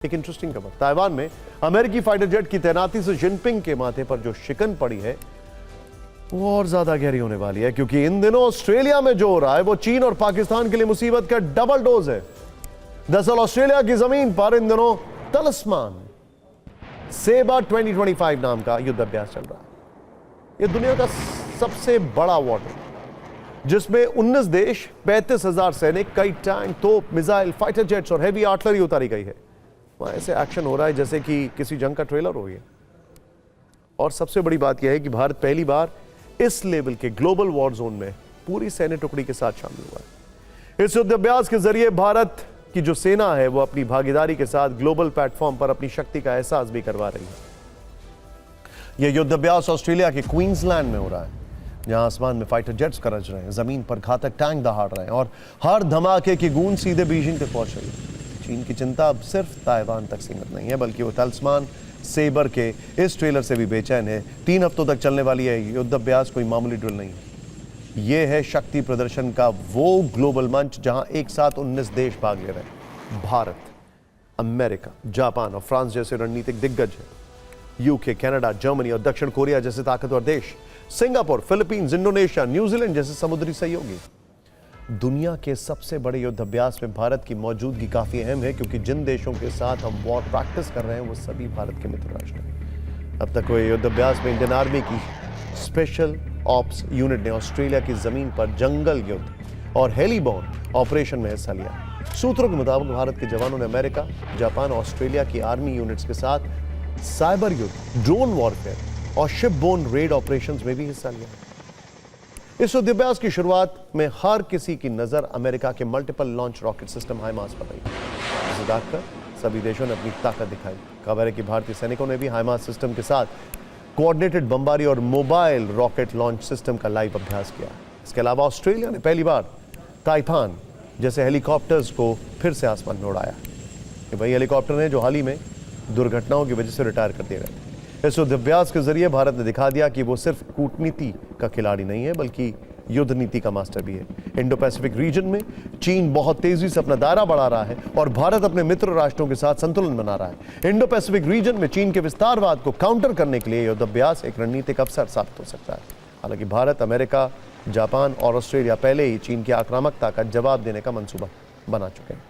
एक इंटरेस्टिंग खबर, ताइवान में अमेरिकी फाइटर जेट की तैनाती से जिनपिंग के माथे पर जो शिकन पड़ी है वो और ज्यादा गहरी होने वाली है, क्योंकि इन दिनों ऑस्ट्रेलिया में जो हो रहा है वो चीन और पाकिस्तान के लिए मुसीबत का डबल डोज है। दरअसल ऑस्ट्रेलिया की जमीन पर इन दिनों तलिस्मान सेबर 2025 नाम का युद्ध अभ्यास चल रहा है। यह दुनिया का सबसे बड़ा वाटर, जिसमें 19 देश, 35,000 सैनिक, कई टैंक, तोप, मिसाइल, फाइटर जेट्स और हैवी आर्टिलरी उतारी गई है। वहां ऐसे एक्शन हो रहा है जैसे कि किसी जंग का ट्रेलर हो गया। और सबसे बड़ी बात यह है कि भारत पहली बार इस लेवल के ग्लोबल वॉर जोन में पूरी सैन्य टुकड़ी के साथ शामिल हुआ है। इस युद्धाभ्यास के जरिए भारत की जो सेना है वो अपनी भागीदारी के साथ ग्लोबल प्लेटफॉर्म पर अपनी शक्ति का एहसास भी करवा रही है। यह युद्धाभ्यास ऑस्ट्रेलिया के क्वींसलैंड में हो रहा है, जहां आसमान में फाइटर जेट्स गरज रहे हैं, जमीन पर घातक टैंक दहाड़ रहे हैं और हर धमाके की गूंज सीधे बीजिंग तक पहुंच रही है। चीन की चिंता अब सिर्फ ताइवान तक सीमित नहीं है, बल्कि वो तलिस्मान सेबर के इस ट्रेलर से भी बेचैन है। 3 हफ्तों तक चलने वाली है युद्धाभ्यास कोई मामूली ड्रिल नहीं है। यह है शक्ति प्रदर्शन का वो ग्लोबल मंच जहां एक साथ 19 देश भाग ले रहे हैं। भारत, अमेरिका, जापान और फ्रांस जैसे रणनीतिक दिग्गज हैं। यूके, कनाडा, जर्मनी और दक्षिण कोरिया जैसे ताकतवर देश, सिंगापुर, फिलीपींस, इंडोनेशिया, न्यूजीलैंड जैसे समुद्री सहयोगी। दुनिया के सबसे बड़े युद्धाभ्यास में भारत की मौजूदगी काफी अहम है, क्योंकि जिन देशों के साथ हम वॉर प्रैक्टिस कर रहे हैं वो सभी भारत के मित्र राष्ट्र हैं। अब तक हुए युद्धाभ्यास में इंडियन आर्मी की स्पेशल ऑप्स यूनिट ने ऑस्ट्रेलिया की जमीन पर जंगल युद्ध और हेलीबॉर्न ऑपरेशन में हिस्सा लिया। सूत्रों के मुताबिक भारत के जवानों ने अमेरिका, जापान, ऑस्ट्रेलिया की आर्मी यूनिट्स के साथ साइबर युद्ध, ड्रोन वॉरफेयर और शिपबोर्न रेड ऑपरेशंस में भी हिस्सा लिया। इस युद्धाभ्यास की शुरुआत में हर किसी की नजर अमेरिका के मल्टीपल लॉन्च रॉकेट सिस्टम हाइमार्स पर रही, जिसे दागकर सभी देशों ने अपनी ताकत दिखाई। खबर है कि भारतीय सैनिकों ने भी हाइमार्स सिस्टम के साथ कोऑर्डिनेटेड बमबारी और मोबाइल रॉकेट लॉन्च सिस्टम का लाइव अभ्यास किया। इसके अलावा ऑस्ट्रेलिया ने पहली बार ताइफान जैसे हेलीकॉप्टर्स को फिर से आसमान में उड़ाया। ये वही हेलीकॉप्टर हैं जो हाल ही में दुर्घटनाओं की वजह से रिटायर कर दिए गए थे। इस युद्धाभ्यास के जरिए भारत ने दिखा दिया कि वो सिर्फ कूटनीति का खिलाड़ी नहीं है, बल्कि युद्ध नीति का मास्टर भी है। इंडो पैसिफिक रीजन में चीन बहुत तेजी से अपना दायरा बढ़ा रहा है और भारत अपने मित्र राष्ट्रों के साथ संतुलन बना रहा है। इंडो पैसिफिक रीजन में चीन के विस्तारवाद को काउंटर करने के लिए युद्धाभ्यास एक रणनीतिक अवसर साबित हो सकता है। हालांकि भारत, अमेरिका, जापान और ऑस्ट्रेलिया पहले ही चीन की आक्रामकता का जवाब देने का मंसूबा बना चुके हैं।